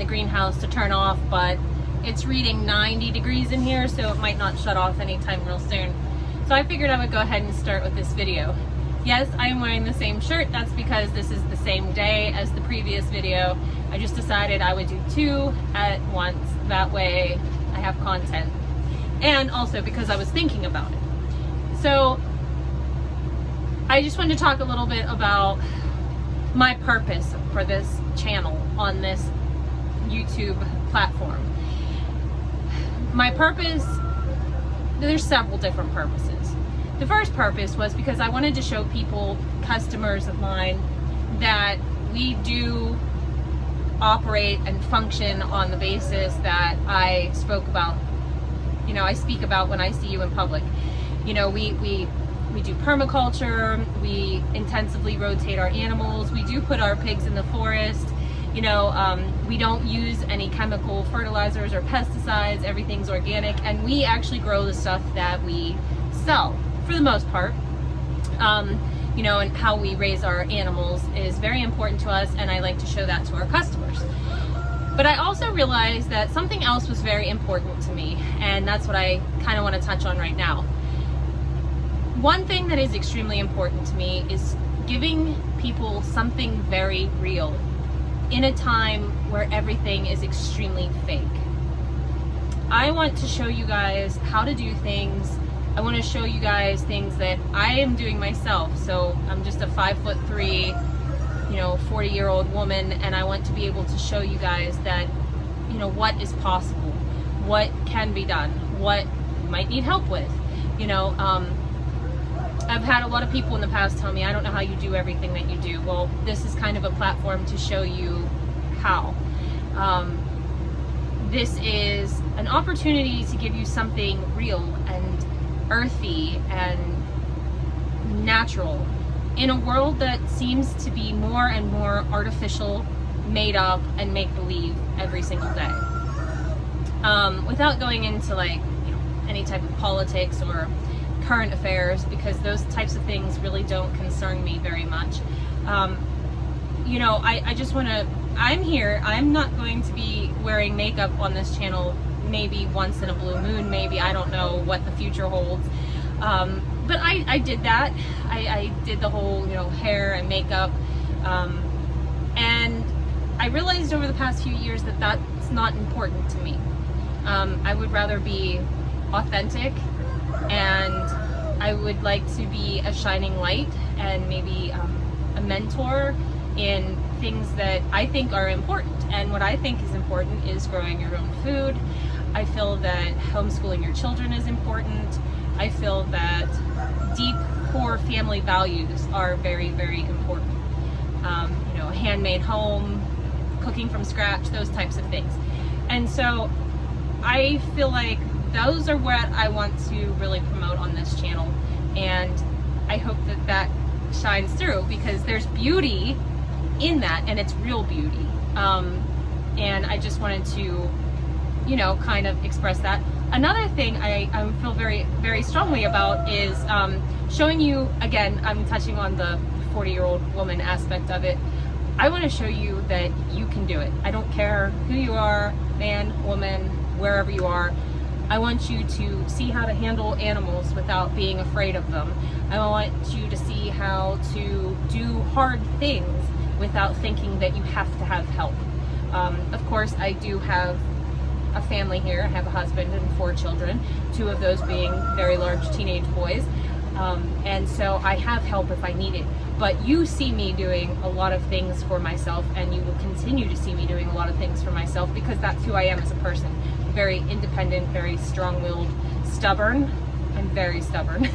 the greenhouse to turn off, but it's reading 90 degrees in here, so it might not shut off anytime real soon. So I figured I would go ahead and start with this video. Yes, I am wearing the same shirt. That's because this is the same day as the previous video. I just decided I would do two at once. That way I have content. And also because I was thinking about it. So I just wanted to talk a little bit about my purpose for this channel on this YouTube platform. My purpose, there's several different purposes. The first purpose was because I wanted to show people, customers of mine, that we do operate and function on the basis that I spoke about, I speak about when I see you in public. We do permaculture, we intensively rotate our animals, we do put our pigs in the forest, we don't use any chemical fertilizers or pesticides, everything's organic, and we actually grow the stuff that we sell, for the most part. And how we raise our animals is very important to us, and I like to show that to our customers. But I also realized that something else was very important to me, and that's what I kind of want to touch on right now. One thing that is extremely important to me is giving people something very real in a time where everything is extremely fake. I want to show you guys how to do things. I want to show you guys things that I am doing myself. So I'm just a 5'3", 40-year-old woman, and I want to be able to show you guys that, what is possible, what can be done, what you might need help with. I've had a lot of people in the past tell me, I don't know how you do everything that you do. Well, this is kind of a platform to show you how. This is an opportunity to give you something real and earthy and natural in a world that seems to be more and more artificial, made up, and make-believe every single day. Without going into any type of politics or current affairs, because those types of things really don't concern me very much. I just want to, I'm here, I'm not going to be wearing makeup on this channel maybe once in a blue moon, maybe, I don't know what the future holds. But I did that. I did the whole, hair and makeup. And I realized over the past few years that that's not important to me. I would rather be authentic, and I would like to be a shining light and maybe a mentor in things that I think are important. And what I think is important is growing your own food. I feel that homeschooling your children is important. I feel that deep core family values are very, very important. A handmade home, cooking from scratch, those types of things. And so I feel like those are what I want to really promote on this channel. And I hope that that shines through, because there's beauty in that, and it's real beauty. And I just wanted to, kind of express that. Another thing I feel very, very strongly about is showing you, again, I'm touching on the 40-year-old woman aspect of it. I want to show you that you can do it. I don't care who you are, man, woman, wherever you are. I want you to see how to handle animals without being afraid of them. I want you to see how to do hard things without thinking that you have to have help. Of course, I do have a family here. I have a husband and 4 children, 2 of those being very large teenage boys. And so I have help if I need it. But you see me doing a lot of things for myself, and you will continue to see me doing a lot of things for myself, because that's who I am as a person. Very independent, very strong-willed, stubborn. I'm very stubborn.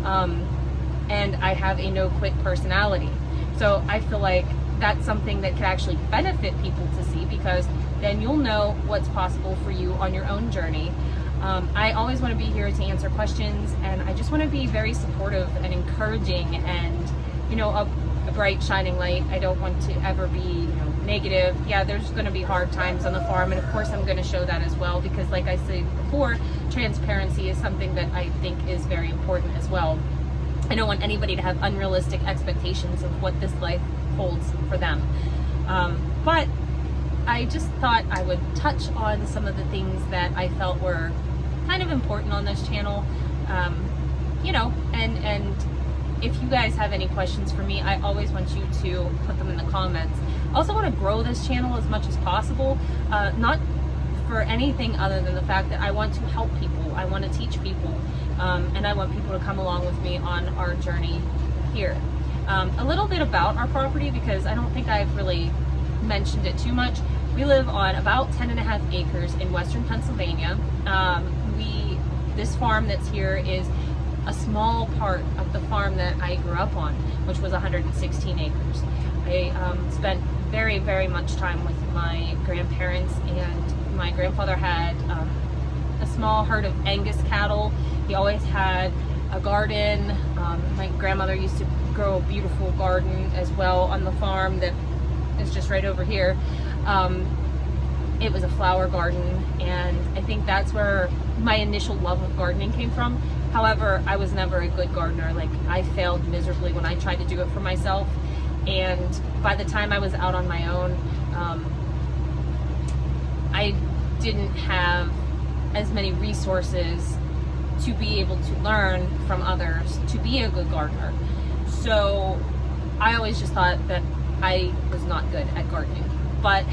And I have a no-quit personality. So I feel like that's something that could actually benefit people to see, because then you'll know what's possible for you on your own journey. I always want to be here to answer questions, and I just want to be very supportive and encouraging and, a bright shining light. I don't want to ever be, negative. Yeah, there's going to be hard times on the farm, and of course I'm going to show that as well, because like I said before, transparency is something that I think is very important as well. I don't want anybody to have unrealistic expectations of what this life holds for them. But I just thought I would touch on some of the things that I felt were kind of important on this channel. You know, and if you guys have any questions for me, I always want you to put them in the comments. I also want to grow this channel as much as possible, not for anything other than the fact that I want to help people, I want to teach people, and I want people to come along with me on our journey here. A little bit about our property, because I don't think I've really mentioned it too much. We live on about 10.5 acres in western Pennsylvania. This farm that's here is a small part of the farm that I grew up on, which was 116 acres. I spent very, very much time with my grandparents, and my grandfather had a small herd of Angus cattle. He always had a garden. My grandmother used to grow a beautiful garden as well on the farm that is just right over here. It was a flower garden, and I think that's where my initial love of gardening came from. However, I was never a good gardener. Like, I failed miserably when I tried to do it for myself, and by the time I was out on my own, I didn't have as many resources to be able to learn from others to be a good gardener. So I always just thought that I was not good at gardening. But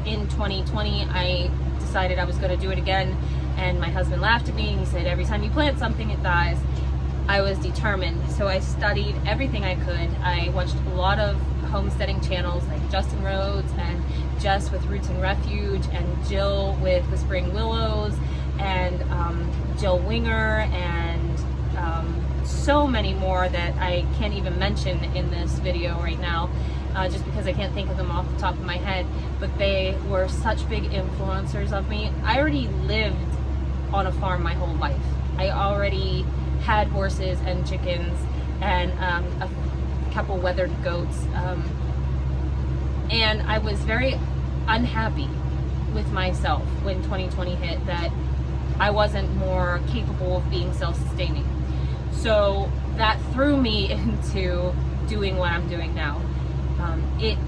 in 2020, I decided I was going to do it again, and my husband laughed at me. He said, every time you plant something, it dies. I was determined, so I studied everything I could. I watched a lot of homesteading channels like Justin Rhodes and Jess with Roots and Refuge, and Jill with Whispering Willows, and Jill Winger, and so many more that I can't even mention in this video right now, just because I can't think of them off the top of my head. But they were such big influencers of me. I already lived on a farm my whole life. I already had horses and chickens and a couple weathered goats, and I was very unhappy with myself when 2020 hit, that I wasn't more capable of being self-sustaining. So that threw me into doing what I'm doing now. It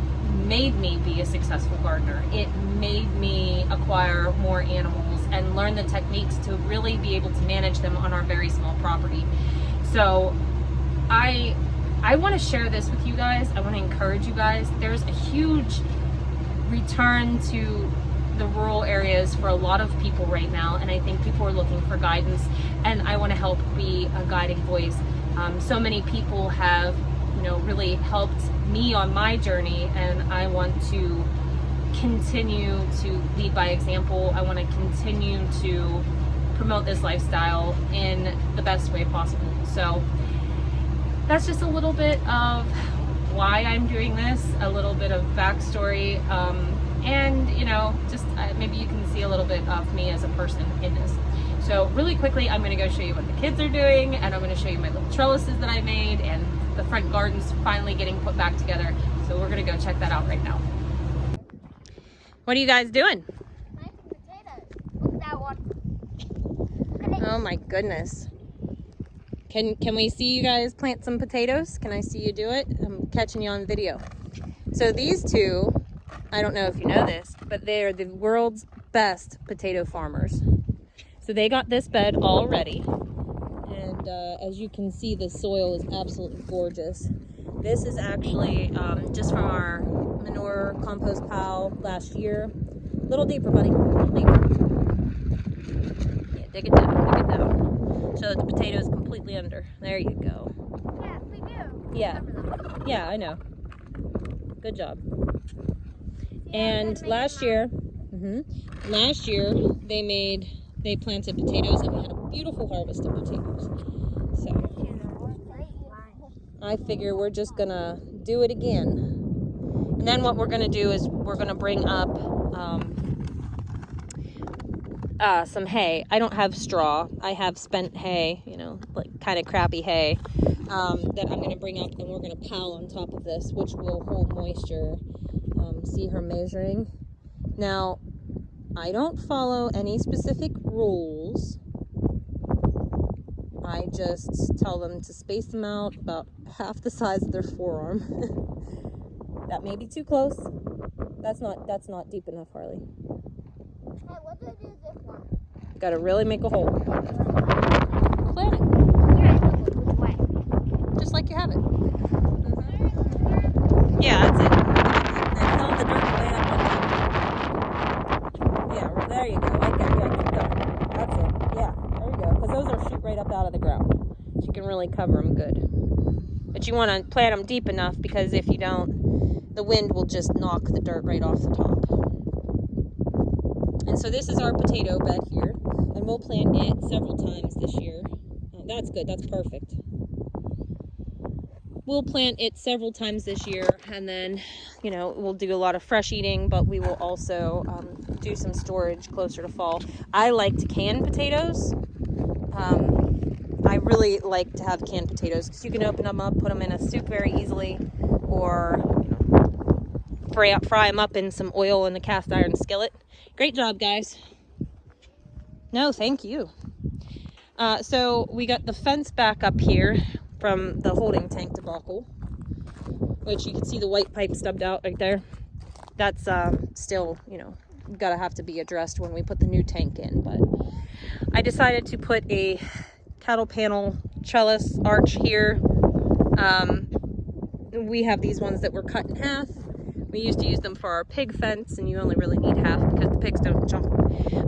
made me be a successful gardener. It made me acquire more animals and learn the techniques to really be able to manage them on our very small property. So I want to share this with you guys. I want to encourage you guys. There's a huge return to the rural areas for a lot of people right now, and I think people are looking for guidance, and I want to help be a guiding voice. So many people have, you know, really helped me on my journey, and I want to continue to lead by example. I want to continue to promote this lifestyle in the best way possible. So that's just a little bit of why I'm doing this, a little bit of backstory, and you know, just maybe you can see a little bit of me as a person in this. So really quickly, I'm going to go show you what the kids are doing, and I'm going to show you my little trellises that I made, and the front garden's finally getting put back together. So we're going to go check that out right now. What are you guys doing? Planting potatoes. Look at that one. Oh my goodness. Can we see you guys plant some potatoes? Can I see you do it? I'm catching you on video. So these two, I don't know if you know this, but they're the world's best potato farmers. So they got this bed all ready. And as you can see, the soil is absolutely gorgeous. This is actually just from our manure compost pile last year. A little deeper, buddy, a little deeper. Yeah, dig it down, so that the potato is completely under. There you go. Yeah, we do. Yeah, yeah, I know. Good job. And last year, they planted potatoes, and we had a beautiful harvest of potatoes. So I figure we're just gonna do it again. And then what we're gonna do is we're gonna bring up some hay. I don't have straw. I have spent hay, you know, like kind of crappy hay, that I'm gonna bring up, and we're gonna pile on top of this, which will hold moisture. See her measuring. Now, I don't follow any specific rules. I just tell them to space them out about half the size of their forearm. That may be too close. That's not deep enough, Harley. Hey, what do I do with this one? Gotta really make a hole. Plant it. Yeah, I know, but which way? Just like you have it. Yeah, that's it. Now fill the dirt way up on top. Yeah, well, there you go. Like that. Yeah, keep going. That's it. Yeah, there you go. Because those will shoot right up out of the ground. So you can really cover them good. But you want to plant them deep enough because if you don't, the wind will just knock the dirt right off the top. And so this is our potato bed here. And we'll plant it several times this year. Oh, that's good. That's perfect. We'll plant it several times this year, and then, you know, we'll do a lot of fresh eating, but we will also do some storage closer to fall. I like to can potatoes. I really like to have canned potatoes because you can open them up, put them in a soup very easily, or, you know, fry them up in some oil in the cast iron skillet. Great job, guys. No, thank you. So we got the fence back up here from the holding tank debacle, which you can see the white pipe stubbed out right there. That's still, you know, gotta have to be addressed when we put the new tank in. But I decided to put a cattle panel trellis arch here. We have these ones that were cut in half. We used to use them for our pig fence, and you only really need half because the pigs don't jump.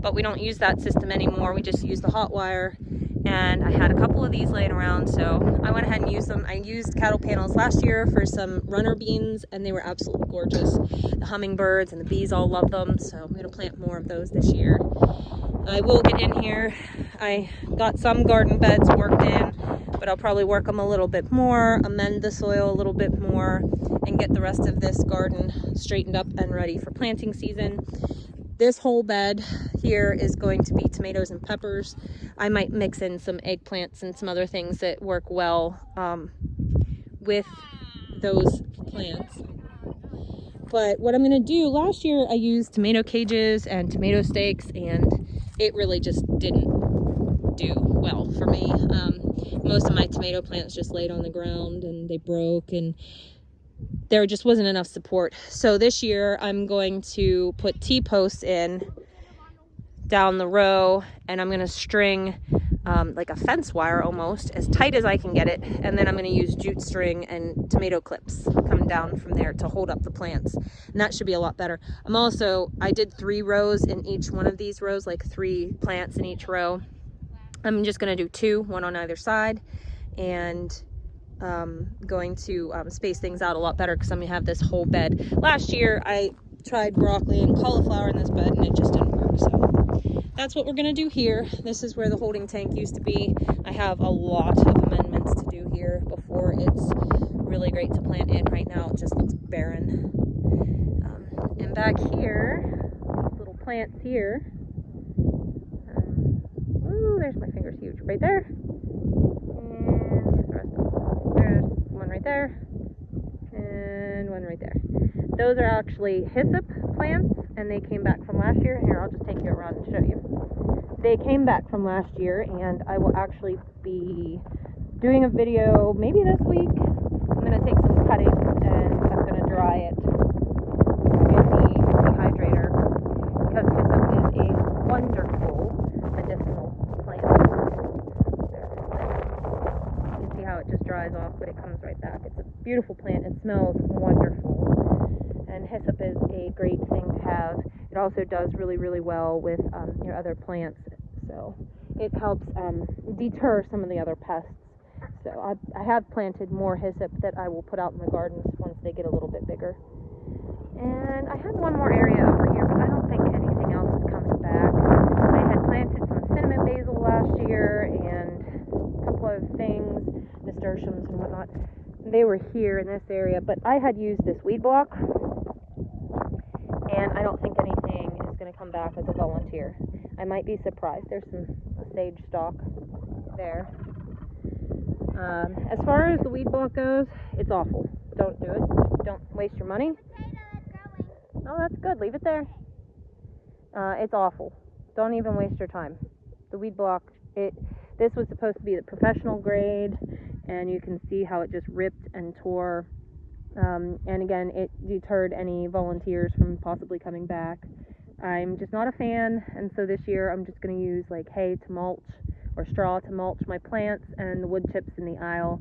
But we don't use that system anymore. We just use the hot wire. And I had a couple of these laying around, so I went ahead and used them. I used cattle panels last year for some runner beans, and they were absolutely gorgeous. The hummingbirds and the bees all love them, so I'm going to plant more of those this year. I will get in here. I got some garden beds worked in, but I'll probably work them a little bit more, amend the soil a little bit more, and get the rest of this garden straightened up and ready for planting season. This whole bed here is going to be tomatoes and peppers. I might mix in some eggplants and some other things that work well with those plants. But what I'm going to do, last year I used tomato cages and tomato stakes, and it really just didn't do well for me. Most of my tomato plants just laid on the ground and they broke, and there just wasn't enough support. So this year I'm going to put T-posts in down the row, and I'm going to string like a fence wire almost as tight as I can get it, and then I'm going to use jute string and tomato clips coming down from there to hold up the plants, and that should be a lot better. I did 3 rows in each one of these rows, like 3 plants in each row. I'm just going to do 2, one on either side, and going to space things out a lot better because I'm going to have this whole bed. Last year I tried broccoli and cauliflower in this bed, and it just didn't work. So that's what we're going to do here. This is where the holding tank used to be. I have a lot of amendments to do here before it's really great to plant in. Right now it just looks barren. And back here, these little plants here, ooh, there's my fingers huge, right there. And here's the rest of them. There's one right there, and one right there. Those are actually hyssop plants, and they came back from last year. Here, I'll just take you around and show you. They came back from last year, and I will actually be doing a video maybe this week. I'm going to take some cuttings and I'm going to dry it in the dehydrator, because hyssop is a wonderful medicinal plant. You can see how it just dries off, but it comes right back. It's a beautiful plant. It smells wonderful. And hyssop is a great thing to have. It also does really, really well with your other plants. So it helps deter some of the other pests. So I have planted more hyssop that I will put out in the gardens once they get a little bit bigger. And I have one more area over here, but I don't think anything else is coming back. I had planted some cinnamon basil last year and a couple of things, nasturtiums and whatnot. They were here in this area, but I had used this weed block, and I don't think anything is going to come back as a volunteer. I might be surprised. There's some sage stalk there. As far as the weed block goes, it's awful. Don't do it. Don't waste your money. Oh, that's good. Leave it there. It's awful. Don't even waste your time. The weed block, this was supposed to be the professional grade, and you can see how it just ripped and tore And again, it deterred any volunteers from possibly coming back. I'm just not a fan, and so this year I'm just going to use like hay to mulch or straw to mulch my plants and the wood chips in the aisle,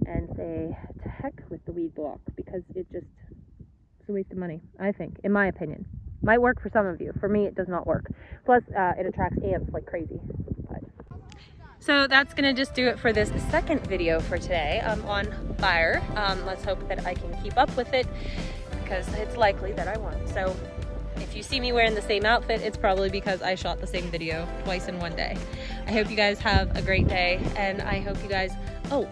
and say to heck with the weed block, because it's a waste of money, I think, in my opinion. Might work for some of you. For me, it does not work. Plus, it attracts ants like crazy. So that's gonna just do it for this second video for today. I'm on fire. Let's hope that I can keep up with it, because it's likely that I won't. So if you see me wearing the same outfit, it's probably because I shot the same video twice in one day. I hope you guys have a great day, and I hope you guys,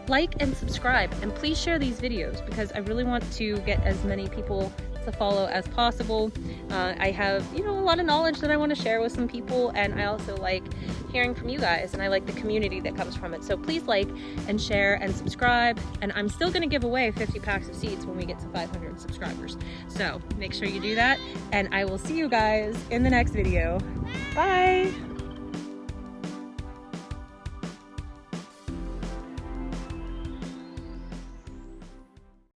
like and subscribe, and please share these videos, because I really want to get as many people to follow as possible. I have, a lot of knowledge that I want to share with some people, and I also like hearing from you guys, and I like the community that comes from it. So please like and share and subscribe, and I'm still going to give away 50 packs of seeds when we get to 500 subscribers. So make sure you do that, and I will see you guys in the next video. Bye!